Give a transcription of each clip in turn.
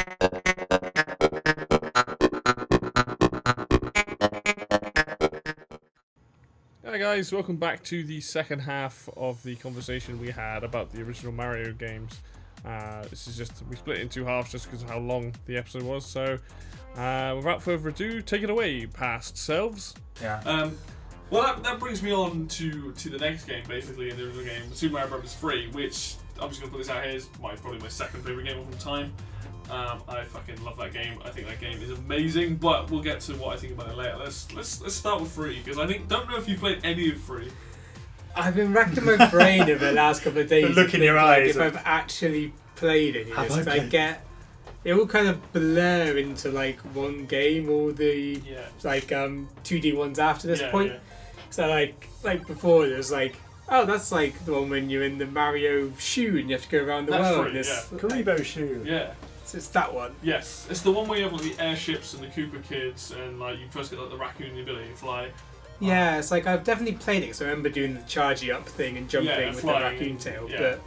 Hi guys, welcome back to the second half of the conversation we had about the original Mario games. This is just, we split it in two halves just because of how long the episode was, so without further ado, take it away, past selves. Yeah. Well, that brings me on to the next game, basically, in the original game, Super Mario Bros. 3, which, I'm just going to put this out here, is probably my second favourite game of all time. I fucking love that game. I think that game is amazing, but we'll get to what I think about it later. Let's start with 3, because don't know if you've played any of 3. I've been racking my brain over the last couple of days. The look in your eyes. If I've actually played it, it all kind of blur into like one game. All the 2D ones after this point. Yeah. So like before, there's like, oh, that's like the one when you're in the Mario shoe and you have to go around the world. Karibo shoe. Yeah. So it's that one. Yes, it's the one where you have like the airships and the Koopa kids, and like you first get like the raccoon and the ability to fly. Yeah, it's like I've definitely played it because I remember doing the chargey up thing and jumping with the raccoon tail. Yeah. But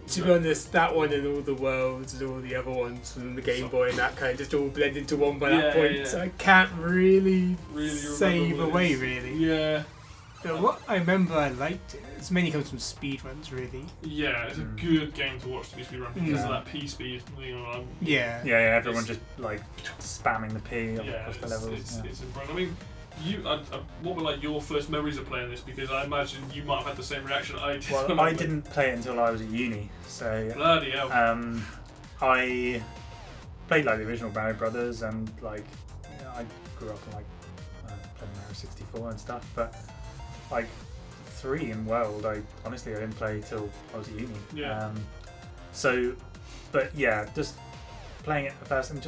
to be honest, that one and all the worlds and all the other ones and the Game Boy and that kind of just all blend into one by that point. Yeah. So I can't really save away really. Yeah. But what I remember I liked it. It's mainly comes from speedruns, really. Yeah, it's a good game to watch to be speedrun because of that P speed. You know, everyone just like spamming the P across the levels. It's impressive. I mean, what were like your first memories of playing this? Because I imagine you might have had the same reaction I did. Well, I didn't play it until I was at uni, so bloody hell. I played like the original Mario Brothers, and like I grew up on like playing Mario 64 and stuff, but like 3 in World, I didn't play till I was at uni. Yeah. Just playing it at first, and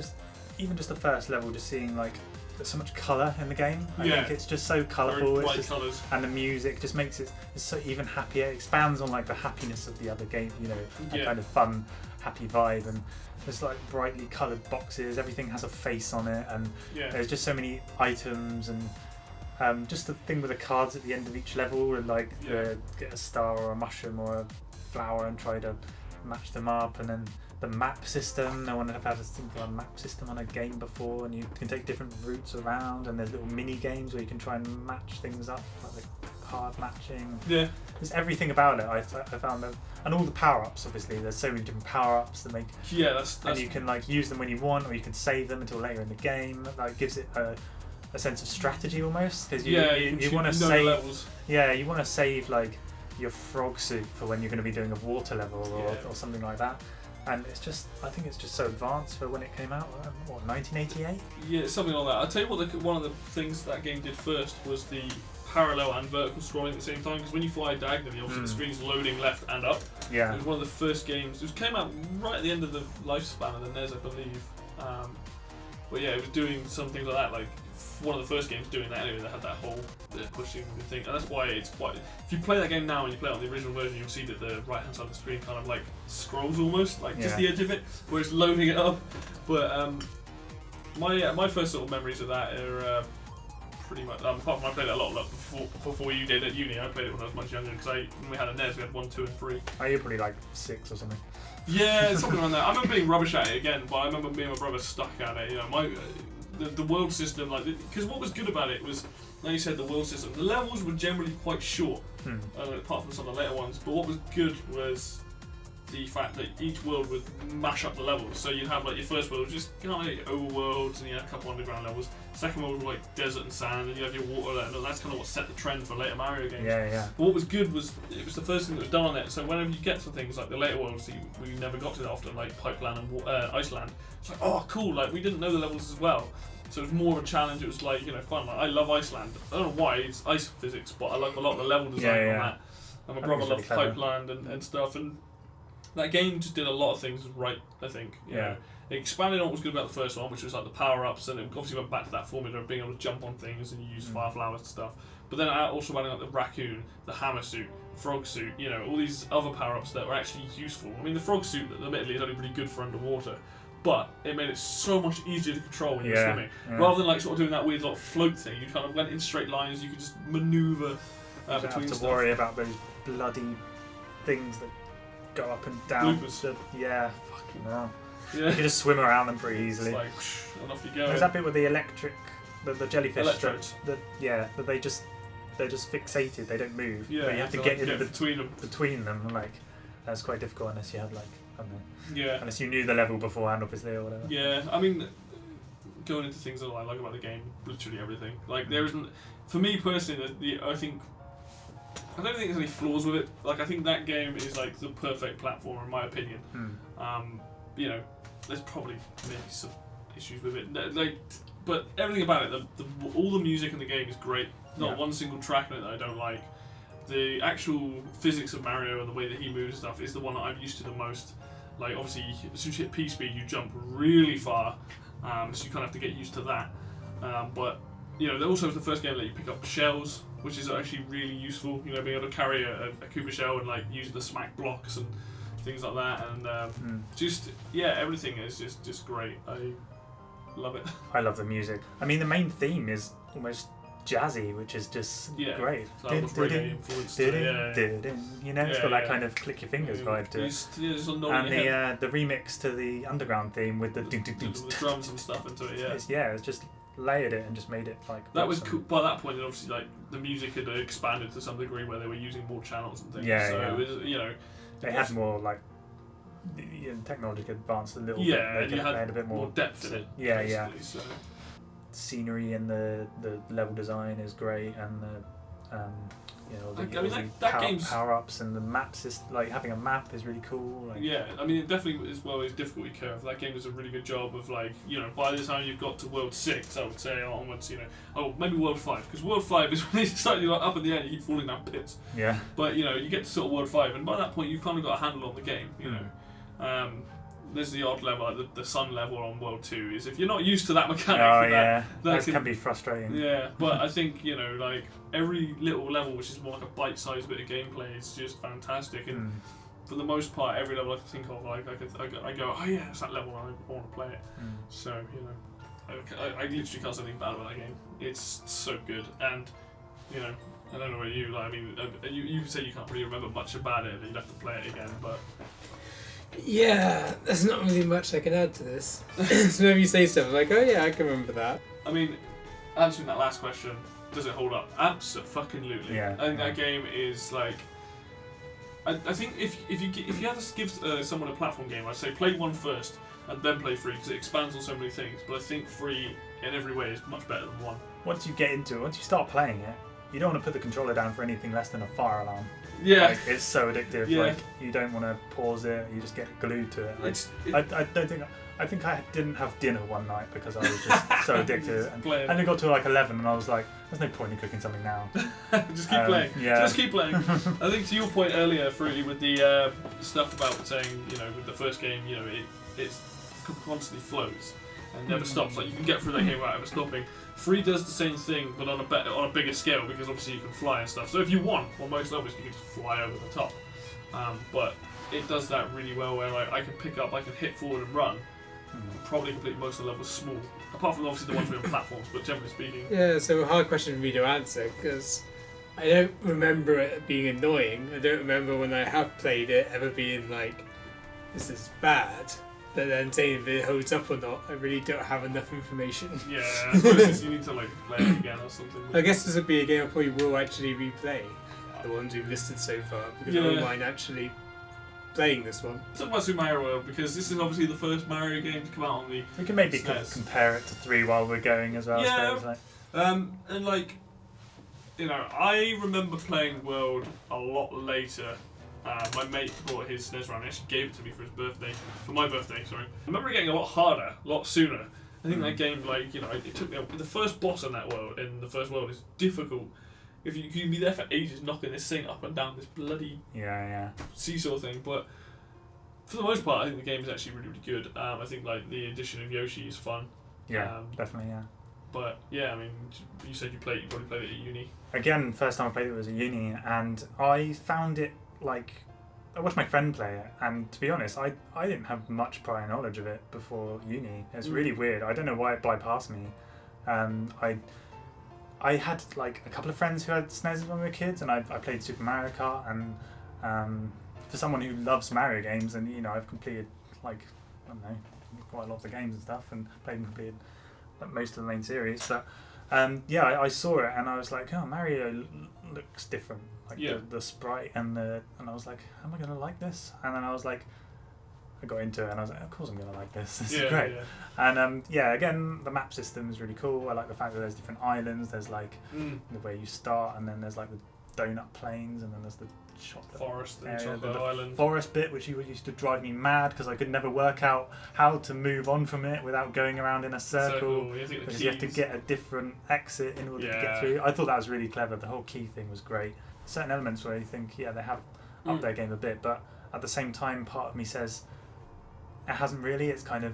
even just the first level, just seeing like there's so much colour in the game. I think it's just so colourful. Bright colours. And the music just makes it's so even happier. It expands on like the happiness of the other game, a kind of fun, happy vibe, and there's like brightly coloured boxes. Everything has a face on it, and there's just so many items, and just the thing with the cards at the end of each level, and like get a star or a mushroom or a flower and try to match them up, and then the map system. No one had had a simple map system on a game before, and you can take different routes around, and there's little mini games where you can try and match things up, like the card matching. Yeah, there's everything about it. I found that, and all the power-ups. Obviously, there's so many different power-ups that make. Yeah, that's and you can like use them when you want, or you can save them until later in the game. That gives it a sense of strategy almost, because you want to save. Levels. Yeah, you want to save like your frog suit for when you're going to be doing a water level or something like that. And I think it's just so advanced for when it came out. What, 1988? Yeah, something like that. I'll tell you what, one of the things that game did first was the parallel and vertical scrolling at the same time. Because when you fly diagonally, obviously the screen's loading left and up. Yeah. It was one of the first games. It came out right at the end of the lifespan of the NES, I believe. But yeah, it was doing some things like that. Like one of the first games doing that anyway. That had that whole pushing the thing, and that's why it's quite. If you play that game now and you play it on the original version, you'll see that the right hand side of the screen kind of like scrolls almost, like just the edge of it, where it's loading it up. But my first sort of memories of that are pretty much. Apart from I played it a lot before you did at uni. I played it when I was much younger because when we had a NES, we had 1, 2, and 3. Oh, you're probably like 6 or something. Yeah, something like that. I remember being rubbish at it again, but I remember me and my brother stuck at it. You know, the world system, like, because what was good about it was, like you said, the world system. The levels were generally quite short, apart from some of the later ones. But what was good was the fact that each world would mash up the levels. So you'd have like your first world was just kind of like overworlds, and you had a couple underground levels. Second world was like desert and sand, and you have your water. And that's kind of what set the trend for later Mario games. Yeah. But what was good was it was the first thing that was done on it. So whenever you get to things like the later worlds, we never got to that often, like Pipeline and Iceland. It's like, oh cool, like we didn't know the levels as well. So it was more of a challenge. It was like, fun. Like, I love Iceland. I don't know why it's ice physics, but I like a lot of the level design on that. And my brother loved Pipeline and stuff, and that game just did a lot of things right, I think. You know. It expanded on what was good about the first one, which was like the power-ups, and it obviously went back to that formula of being able to jump on things and you use fire flowers and stuff. But then also adding like the raccoon, the hammer suit, frog suit, all these other power-ups that were actually useful. I mean, the frog suit, admittedly, is only really good for underwater, but it made it so much easier to control when you're swimming. Rather than like sort of doing that weird like float thing, you kind of went in straight lines, you could just manoeuvre between stuff. You don't have to worry about those bloody things that go up and down. Bloopers. Fucking hell. Yeah. You can just swim around them pretty easily. It's like, and off you go. There's that bit with the electric, the jellyfish. Electrodes. That they're just fixated. They don't move. Yeah, but you have to so get like, in between them. and like that's quite difficult unless you have like I don't know. Yeah. Unless you knew the level beforehand, obviously, or whatever. Yeah, I mean, going into things that I like about the game, literally everything. Like there isn't, for me personally, I don't think there's any flaws with it. Like I think that game is like the perfect platform in my opinion. You know, there's probably maybe some issues with it, like, but everything about it, all the music in the game is great. Not one single track in it that I don't like. The actual physics of Mario and the way that he moves and stuff is the one that I'm used to the most. Like obviously, as soon as you hit P speed, you jump really far, so you kind of have to get used to that. But you know, also is the first game that you pick up shells, which is actually really useful. You know, being able to carry a Koopa shell and like use the smack blocks and things like that, and just everything is just great. I love it. I love the music. I mean, the main theme is almost jazzy, which is just great. So you know, it's got that kind of click your fingers vibe to it. And the remix to the Underground theme with the drums and stuff into it. It's just layered it and just made it like that was cool. By that point, obviously, like the music had expanded to some degree where they were using more channels and things. It was, you know, they had more like the technology had advanced a little bit. And you had a bit more depth in it. Yeah. So. Scenery and the level design is great, and the game's power ups and the maps is like having a map is really cool. Like, I mean it definitely is is difficulty curve. That game does a really good job of like, you know, by the time you've got to World 6, I would say onwards, you know, maybe World 5, because World 5 is when you start like up in the air and you keep falling down pits. Yeah. But you know, you get to sort of World 5, and by that point you've kind of got a handle on the game. You know. There's the odd level, like the sun level on World 2, is if you're not used to that mechanic. That can be frustrating. Yeah, but I think, you know, like every little level, which is more like a bite-sized bit of gameplay, is just fantastic. And for the most part, every level I can think of, like I go, oh yeah, it's that level, I want to play it. So you know, I literally can't say anything bad about that game. It's so good, and you know, I don't know about you. Like, I mean, you say you can't really remember much about it, and you'd have to play it again, but. Yeah, there's not really much I can add to this. So whenever you say stuff, I'm like, oh yeah, I can remember that. I mean, answering that last question, does it hold up? Absolutely. Yeah. I think that game is like. I think if you had to give someone a platform game, I'd say play 1 first and then play 3 because it expands on so many things. But I think 3 in every way is much better than 1. Once you get into it, once you start playing it, you don't want to put the controller down for anything less than a fire alarm. Yeah. Like, it's so addictive. Yeah. Like, you don't want to pause it. You just get glued to it. Like, I think I didn't have dinner one night because I was just so addicted. And it got to like 11 and I was like, there's no point in cooking something now. Just keep playing. Yeah. Just keep playing. I think to your point earlier, Fruity, with the stuff about saying, you know, with the first game, you know, it constantly flows and never stops. Like, you can get through that game without ever stopping. 3 does the same thing, but on a bigger scale, because obviously you can fly and stuff. So if you want, on most levels, you can just fly over the top. But it does that really well, where like I can pick up, I can hit forward and run. Probably complete most of the levels small, apart from obviously the ones we're on platforms. But generally speaking, yeah. So a hard question for me to answer because I don't remember it being annoying. I don't remember when I have played it ever being like, this is bad. But then saying if it holds up or not, I really don't have enough information. Yeah, I suppose you need to like play it again or something. I guess this would be a game I probably will actually replay, the ones we've listed so far, because I don't mind actually playing this one. Talk about Super Mario World, because this is obviously the first Mario game to come out on the We can maybe SNES. Compare it to 3 while we're going as well, Yeah. I suppose. Like. And like, you know, I remember playing World a lot later. My mate brought his SNES around. He actually gave it to me for my birthday. Sorry. I remember it getting a lot harder, a lot sooner. I think that game, like, you know, it took me. The first boss in the first world, is difficult. If you can be there for ages, knocking this thing up and down this bloody seesaw thing. But for the most part, I think the game is actually really, really good. I think like the addition of Yoshi is fun. Yeah, definitely, yeah. But yeah, I mean, you said you probably played it at uni. Again, first time I played it was at uni, and I found it. Like, I watched my friend play it, and to be honest, I didn't have much prior knowledge of it before uni. It's really weird. I don't know why it bypassed me. I had like a couple of friends who had SNES when we were kids, and I played Super Mario Kart, and for someone who loves Mario games, and you know, I've completed like, I don't know, quite a lot of the games and stuff, and played and completed most of the main series. But I saw it and I was like, oh, Mario looks different. Like the sprite and I was like, am I gonna like this? And then I was like, I got into it and I was like, of course I'm gonna like this. This is great. And again, the map system is really cool. I like the fact that there's different islands. There's like the way you start, and then there's like the donut plains, and then there's the chocolate forest and area, chocolate the island forest bit, which used to drive me mad because I could never work out how to move on from it without going around in a circle. Because you have to get a different exit in order to get through. I thought that was really clever. The whole key thing was great. Certain elements where you think, they have upped their game a bit, but at the same time, part of me says it hasn't really. It's kind of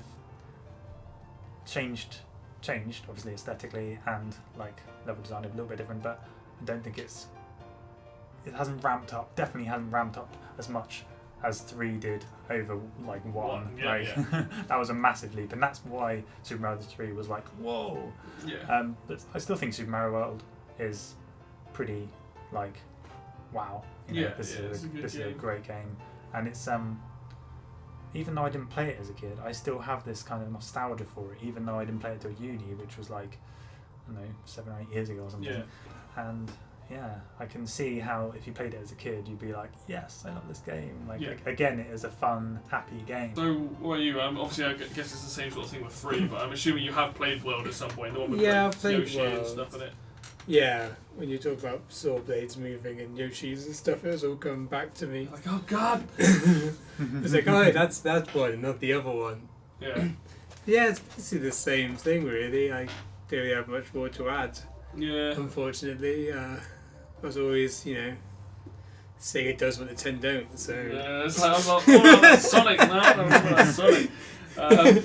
changed obviously aesthetically, and like level design a little bit different, but I don't think it hasn't ramped up. Definitely hasn't ramped up as much as 3 did over like 1. That was a massive leap, and that's why Super Mario 3 was like, whoa. But I still think Super Mario World is pretty like, wow. This is a great game, and it's even though I didn't play it as a kid, I still have this kind of nostalgia for it, even though I didn't play it till uni, which was like, I don't know, 7 or 8 years ago or something. And I can see how if you played it as a kid, you'd be like, yes, I love this game. Like, again, it is a fun, happy game. So, what are you? Obviously, I guess it's the same sort of thing with 3, but I'm assuming you have played World at some point. The one with I've played Yoshi World and stuff in it. Yeah, when you talk about saw blades moving and Yoshis and stuff, it was all coming back to me. Like, oh god! It's like, oh, that's one, not the other one. Yeah, it's basically the same thing, really. I don't really have much more to add. Unfortunately, I was always, saying it does what the 10 don't. So it's like, I'm not all about Sonic, man. I'm all about Sonic.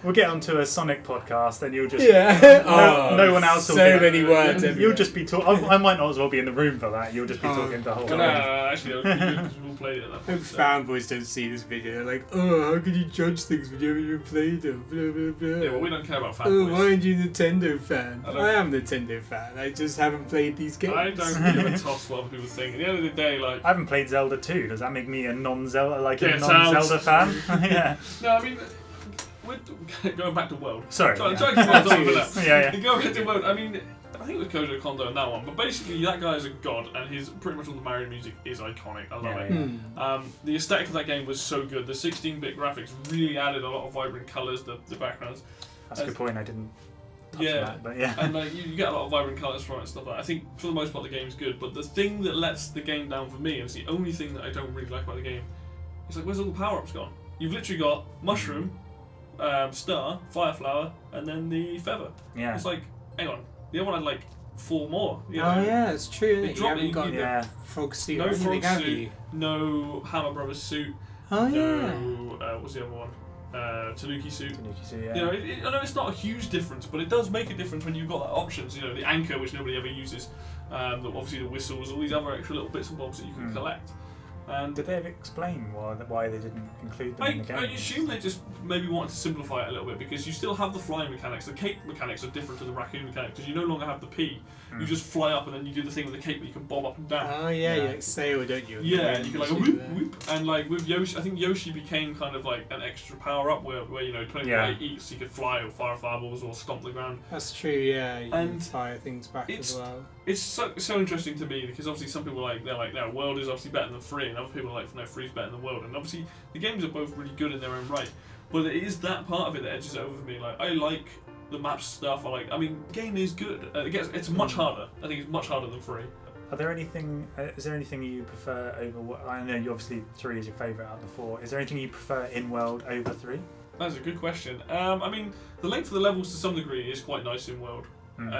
We'll get onto a Sonic podcast, then you'll just no one else will so many words. You'll just be talking. I might not as well be in the room for that. You'll just be talking the whole time. No, actually, we'll play it at that point. Fanboys don't see this video. They're like, oh, how can you judge things when you haven't even played them? Blah, blah, blah. Yeah, well, we don't care about fanboys. Oh, why aren't you a Nintendo fan? I am a Nintendo fan. I just haven't played these games. I don't give a toss what other people think. At the end of the day, like, I haven't played Zelda 2. Does that make me a non-Zelda fan? Yeah. No, I mean, we're going back to World. Sorry. Going back to World. I mean, I think it was Koji Kondo in that one, but basically that guy is a god, and his pretty much all the Mario music is iconic. I love it. The aesthetic of that game was so good. The 16-bit graphics really added a lot of vibrant colours. The backgrounds. That's a good point. I didn't. That, but and like you get a lot of vibrant colours from it and stuff like that. I think for the most part the game's good, but the thing that lets the game down for me, and it's the only thing that I don't really like about the game, is like, where's all the power-ups gone? You've literally got Mushroom, Star, Fire Flower, and then the Feather. Yeah. It's like, hang on, the other one had like 4 more. You know? Oh yeah, it's true. You haven't got the frog suit. No frog have suit. You? No Hammer Brothers suit. Oh no, what's the other one? Tanuki suit. Yeah. You know, I know it's not a huge difference, but it does make a difference when you've got options. You know, the anchor, which nobody ever uses. Obviously the whistles, all these other extra little bits and bobs that you can collect. And did they ever explain why they didn't include them in the game? I assume they just maybe wanted to simplify it a little bit, because you still have the flying mechanics. The cape mechanics are different to the raccoon mechanics, because you no longer have the P. You just fly up and then you do the thing with the cape where you can bob up and down. Oh yeah, you like sail, don't you? Yeah, and you can like whoop whoop. And like with Yoshi, I think Yoshi became kind of like an extra power up where depending on what he eats, he could fly or fire fireballs or stomp the ground. That's true. Yeah, you can fire things back as well. It's so interesting to me, because obviously some people they're like, no, World is obviously better than 3, and other people are like, no, 3 is better than World. And obviously the games are both really good in their own right, but it is that part of it that edges it over for me. Like, I like the map stuff. I mean, the game is good. It's much harder. I think it's much harder than 3. Are there anything? Is there anything you prefer over? I know you obviously 3 is your favourite out of the 4. Is there anything you prefer in World over 3? That's a good question. I mean, the length of the levels to some degree is quite nice in World.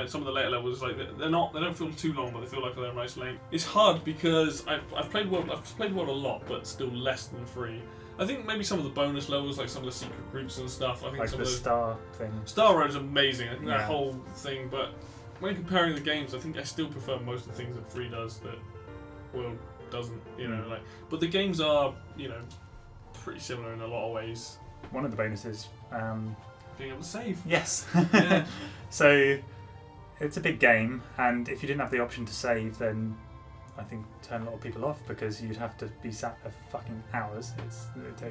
Some of the later levels, like they don't feel too long, but they feel like they're a nice length. It's hard because I've played World a lot, but still less than 3. I think maybe some of the bonus levels, like some of the secret groups and stuff. I think like some the of the Star thing. Star Road is amazing. I think that whole thing. But when comparing the games, I think I still prefer most of the things that 3 does that World doesn't. But the games are pretty similar in a lot of ways. One of the bonuses, being able to save. Yes. Yeah. So it's a big game, and if you didn't have the option to save, then I think turn a lot of people off because you'd have to be sat for fucking hours.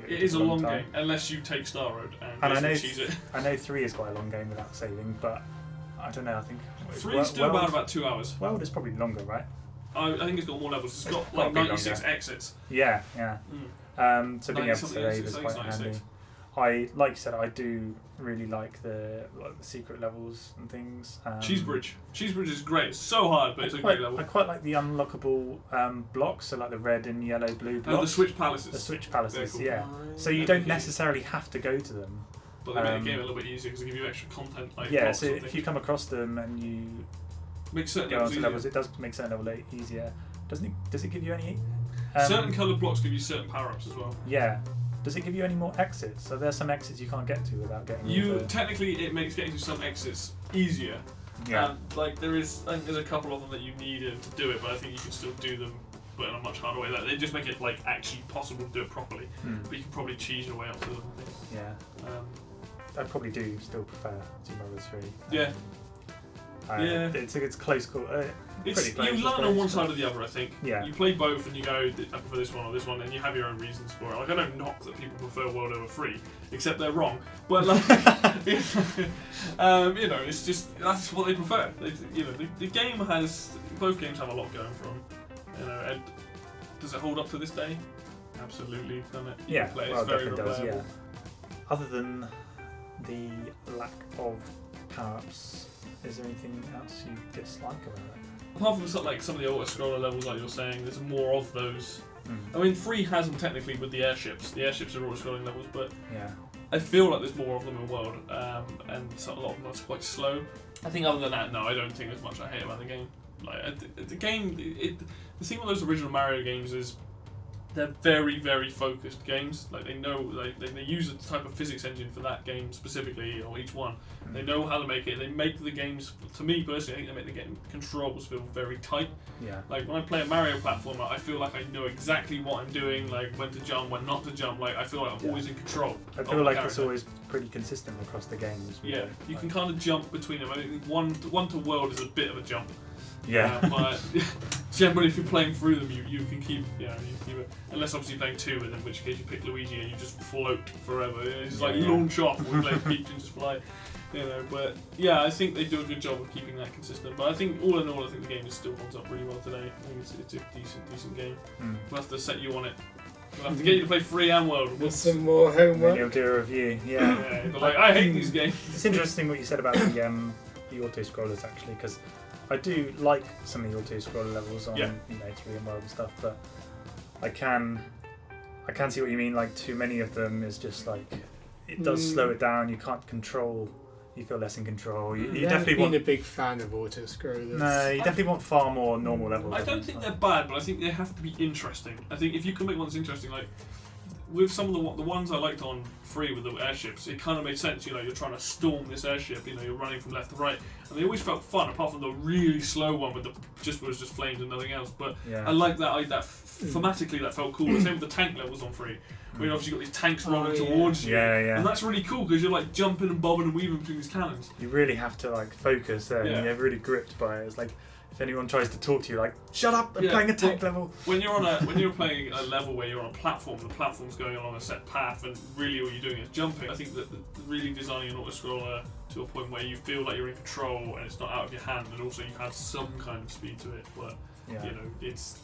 It is a long game unless you take Star Road and I know cheese it. I know 3 is quite a long game without saving, but I don't know. I think 3 is still about 2 hours. World is probably longer, right? I think it's got more levels. It's got like 96 exits. Yeah, yeah. So being able to save is quite handy. Like you said, I do really like the secret levels and things. Cheesebridge is great. It's so hard, but it's a great level. I quite like the unlockable blocks, so like the red and yellow, blue blocks. The switch palaces. The switch palaces, cool. yeah. So you don't necessarily have to go to them. But they make the game a little bit easier because they give you extra content. Like yeah, so if you come across them and you make certain go onto levels, it does make certain levels easier. Doesn't it? Does it give you any? Certain coloured blocks give you certain power-ups as well. Yeah. Does it give you any more exits? So there's some exits you can't get to without getting. Technically, it makes getting to some exits easier. Yeah. Like I think there's a couple of them that you needed to do it, but I think you can still do them, but in a much harder way. Like, they just make it like actually possible to do it properly. But you can probably cheese your way up to them. I think. Yeah. I probably do still prefer Super Mario 3. Yeah. Yeah. It's close call. You learn on one side or the other, I think. Yeah. You play both and you go, I prefer this one or this one, and you have your own reasons for it. Like, I don't knock that people prefer World over 3, except they're wrong. But like, it's just that's what they prefer. The game has both games have a lot going for them. And does it hold up to this day? Absolutely, doesn't it? Yeah, play well, it's very definitely does. reliable. Yeah. Other than the lack of power-ups, is there anything else you dislike about it? Apart from some of the auto-scroller levels, like you're saying, there's more of those. I mean, 3 has them technically with the airships. The airships are auto-scrolling levels, but yeah. I feel like there's more of them in World, and a lot of them are quite slow. I think other than that, no, I don't think there's much I hate about the game. Like the game, the thing with those original Mario games is they're very, very focused games. Like they know, they use a type of physics engine for that game specifically, or each one. They know how to make it. They make the games. To me personally, I think they make the game controls feel very tight. Yeah. Like when I play a Mario platformer, I feel like I know exactly what I'm doing, like when to jump, when not to jump. Like I feel like I'm always in control. I feel like it's always pretty consistent across the games. Yeah, you can kind of jump between them. I think one to World is a bit of a jump. Yeah. But generally, if you're playing through them, you can keep, you keep it. Unless obviously you're playing 2, and in which case you pick Luigi and you just float forever. It's like launch off and play Peach and just fly. But yeah, I think they do a good job of keeping that consistent. But I think all in all, I think the game still holds up really well today. I think it's a decent game. We'll have to set you on it. We'll have to get you to play 3 and World. With some more homework. You'll do a review. Yeah. But like, I hate these games. It's interesting what you said about the auto scrollers actually, because I do like some of the auto scroller levels on 3 and World and stuff, but I can see what you mean. Like too many of them is just like it does slow it down. You can't control. You feel less in control. You definitely been a big fan of auto scrollers. No, you definitely want far more normal levels. I don't think they're bad, but I think they have to be interesting. I think if you can make ones interesting, like with some of the ones I liked on 3 with the airships, it kind of made sense. You're trying to storm this airship. You're running from left to right, and they always felt fun. Apart from the really slow one with just flames and nothing else. But I like that. Thematically, that felt cool. The same with the tank levels on 3. Where you obviously got these tanks rolling towards you, and that's really cool because you're like jumping and bobbing and weaving between these cannons. You really have to like focus there, and you're really gripped by it. It's like if anyone tries to talk to you, like shut up! I'm playing a tank level. When you're playing a level where you're on a platform, the platform's going along a set path, and really all you're doing is jumping. I think that really designing an auto-scroller to a point where you feel like you're in control and it's not out of your hand, and also you have some kind of speed to it. But it's.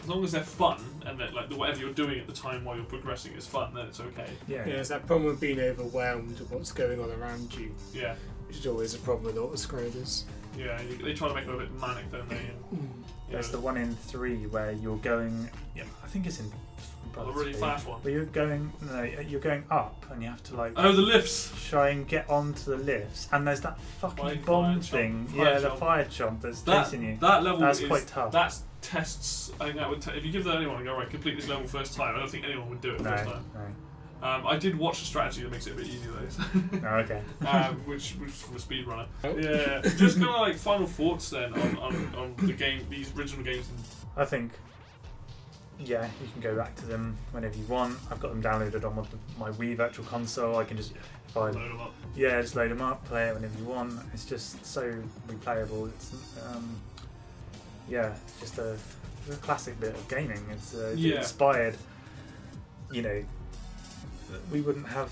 As long as they're fun and that like whatever you're doing at the time while you're progressing is fun, then it's okay. Yeah, it's that problem of being overwhelmed with what's going on around you. Yeah. Which is always a problem with auto-scrollers. Yeah, they try to make it a bit manic, don't they? There's the one in 3 where you're going. I think it's in. The really fast one. But you're going up, and you have to like. Oh, the lifts. Try and get onto the lifts, and there's that fucking bomb thing. The fire chomp that's chasing you. That level that's quite tough. That's tests. I think that would. If you give that to anyone and go right, complete this level first time, I don't think anyone would do it first time. No. I did watch a strategy that makes it a bit easier though. Oh, okay. Which from a speedrunner. Yeah. Just kind of like final thoughts then on the game, these original games. I think. Yeah, you can go back to them whenever you want. I've got them downloaded on my Wii Virtual Console. I can just load them up. Yeah, just load them up, play it whenever you want. It's just so replayable. It's just a a classic bit of gaming. It's inspired. You know, we wouldn't have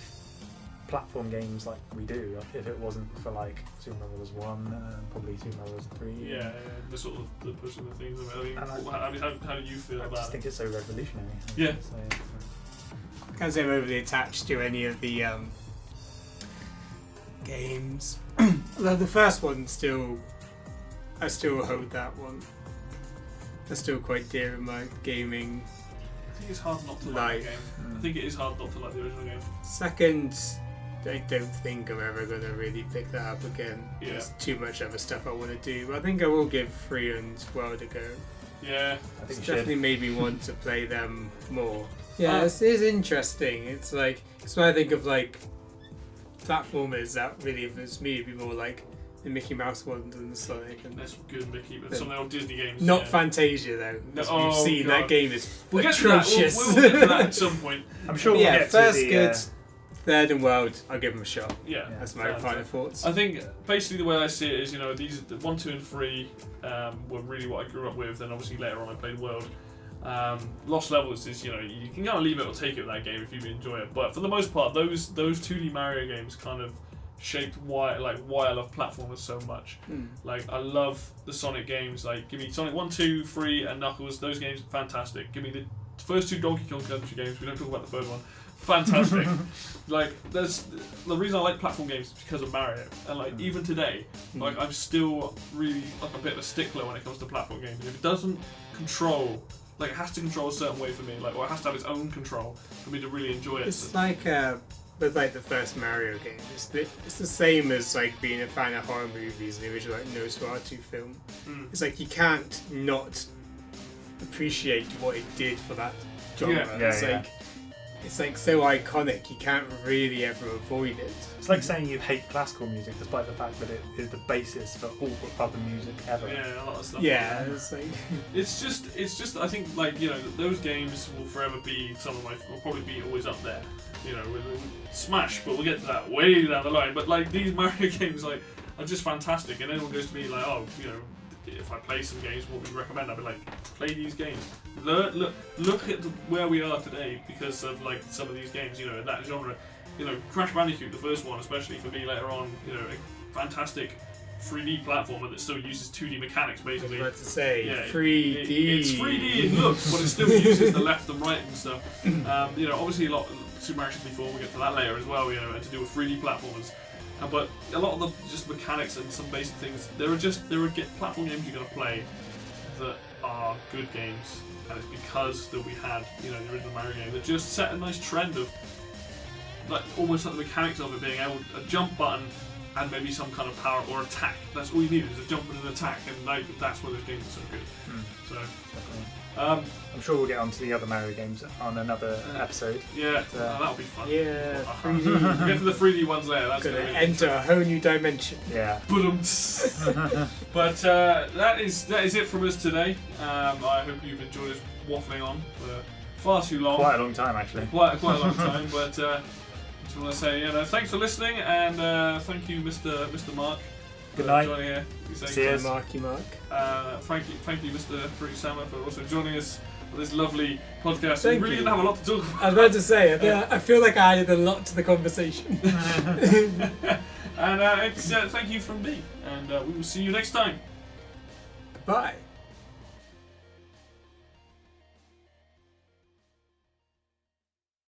platform games like we do if it wasn't for like Super Mario Bros. 1 and probably Super Mario Bros. 3. Yeah, the sort of the pushing the things. I mean, how do you feel about it? I just think it's so revolutionary. Yeah. I can't say I'm overly attached to any of the games. Although the first one I still hold that one. That's still quite dear in my gaming. I think it's hard not to like the game. I think it is hard not to like the original game. Second, I don't think I'm ever going to really pick that up again. Yeah. There's too much other stuff I want to do. But I think I will give 3 and World a go. Yeah. I think it's definitely made me want to play them more. Yeah, it is interesting. It's like, it's when I think of like platformers that really influence me, it'd be more like the Mickey Mouse ones and the Sonic. And that's good Mickey, but some of the old Disney games. Not Fantasia though. As we've seen, that game is atrocious. We'll get to that at some point. I'm sure we'll get first to the, good, third and World, I'll give them a shot. Yeah. That's my final thoughts. I think basically the way I see it is, these 1, 2 and 3 were really what I grew up with. Then obviously later on I played World. Lost Levels is, you can kind of leave it or take it with that game if you enjoy it. But for the most part, those 2D Mario games kind of shaped why I love platformers so much. Like, I love the Sonic games. Like, give me Sonic 1, 2, 3 and Knuckles. Those games are fantastic. Give me the first 2 Donkey Kong Country games. We don't talk about the third one. Fantastic. Like, there's the reason I like platform games is because of Mario. And like, even today, like, I'm still really like a bit of a stickler when it comes to platform games. And if it doesn't control, like, it has to control a certain way for me, like, or it has to have its own control for me to really enjoy it. It's like with like the first Mario game. It's the same as like being a fan of horror movies and the original like Nosferatu film. It's like you can't not appreciate what it did for that genre. It's like so iconic, you can't really ever avoid it. It's like saying you hate classical music despite the fact that it is the basis for all other music ever. Yeah, a lot of stuff. Yeah, it's like it's just I think, like, those games will forever be will probably be always up there. With Smash, but we'll get to that way down the line. But like, these Mario games like are just fantastic, and anyone goes to me like, oh, if I play some games, what would you recommend? I'd be like, play these games. Look at where we are today because of like some of these games. In that genre. Crash Bandicoot, the first one, especially for me later on. A fantastic 3D platformer that still uses 2D mechanics, basically. I was about to say, 3D. It's 3D in looks, but it still uses the left and right and stuff. Obviously a lot of Super Mario 64, we'll get to that later as well, and to do with 3D platformers. But a lot of the just mechanics and some basic things, there are platform games you're going to play that are good games, and it's because that we had, the original Mario game that just set a nice trend of, like, almost like the mechanics of it being able a jump button and maybe some kind of power or attack. That's all you need is a jump and an attack, and like, that's why those games are so good. So, I'm sure we'll get onto the other Mario games on another episode. Yeah, that'll be fun. Yeah, 3D. We'll get to the 3D ones later. That's gonna really enter a whole new dimension. Yeah. But that is it from us today. I hope you've enjoyed us waffling on for far too long. Quite a long time, actually. Quite a long time, but. I just want to say, thanks for listening, and thank you, Mr. Mark. Good night. Joining here. Cheers, Marky Mark. Thank you, Mr. Fruit Sama, for also joining us for this lovely podcast. Thank we really you. didn't have a lot to talk about. I was about to say, I feel like I added a lot to the conversation. And thank you from me, and we will see you next time. Bye.